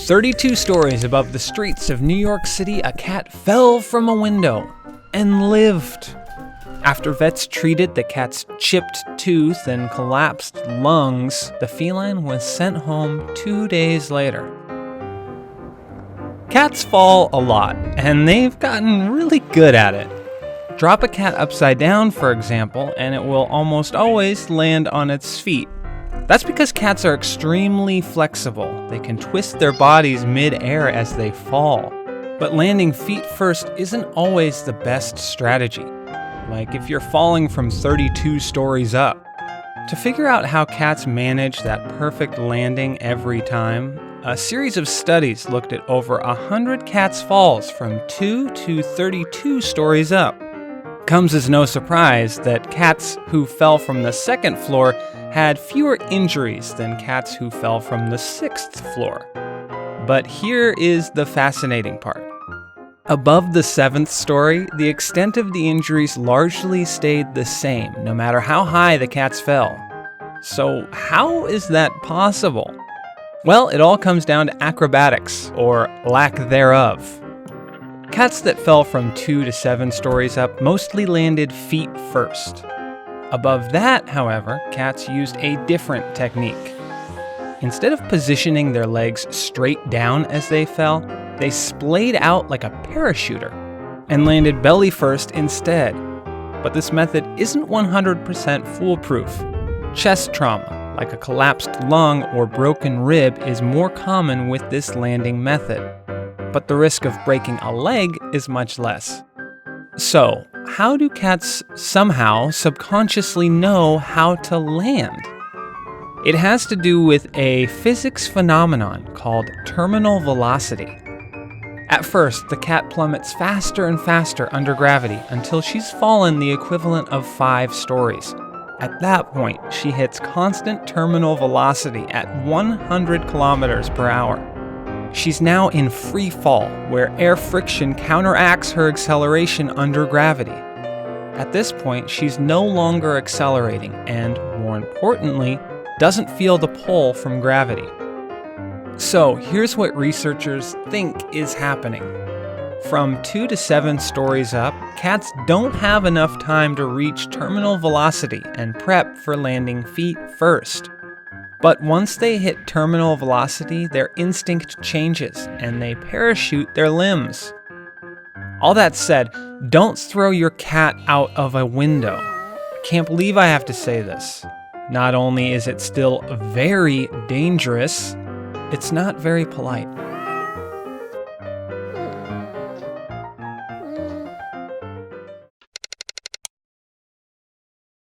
32 stories above the streets of New York City, a cat fell from a window and lived. After vets treated the cat's chipped tooth and collapsed lungs, the feline was sent home 2 days later. Cats fall a lot, and they've gotten really good at it. Drop a cat upside down, for example, and it will almost always land on its feet. That's because cats are extremely flexible. They can twist their bodies mid-air as they fall. But landing feet first isn't always the best strategy. Like if you're falling from 32 stories up. To figure out how cats manage that perfect landing every time, a series of studies looked at over 100 cats' falls from 2 to 32 stories up. Comes as no surprise that cats who fell from the second floor had fewer injuries than cats who fell from the 6th floor. But here is the fascinating part. Above the 7th story, the extent of the injuries largely stayed the same, no matter how high the cats fell. So how is that possible? Well, it all comes down to acrobatics, or lack thereof. Cats that fell from 2 to 7 stories up mostly landed feet first. Above that, however, cats used a different technique. Instead of positioning their legs straight down as they fell, they splayed out like a parachuter and landed belly first instead. But this method isn't 100% foolproof. Chest trauma, like a collapsed lung or broken rib, is more common with this landing method. But the risk of breaking a leg is much less. So, how do cats somehow subconsciously know how to land? It has to do with a physics phenomenon called terminal velocity. At first, the cat plummets faster and faster under gravity until she's fallen the equivalent of 5 stories. At that point, she hits constant terminal velocity at 100 kilometers per hour. She's now in free fall, where air friction counteracts her acceleration under gravity. At this point, she's no longer accelerating and, more importantly, doesn't feel the pull from gravity. So here's what researchers think is happening. From 2 to 7 stories up, cats don't have enough time to reach terminal velocity and prep for landing feet first. But once they hit terminal velocity, their instinct changes and they parachute their limbs. All that said, don't throw your cat out of a window. Can't believe I have to say this. Not only is it still very dangerous, it's not very polite.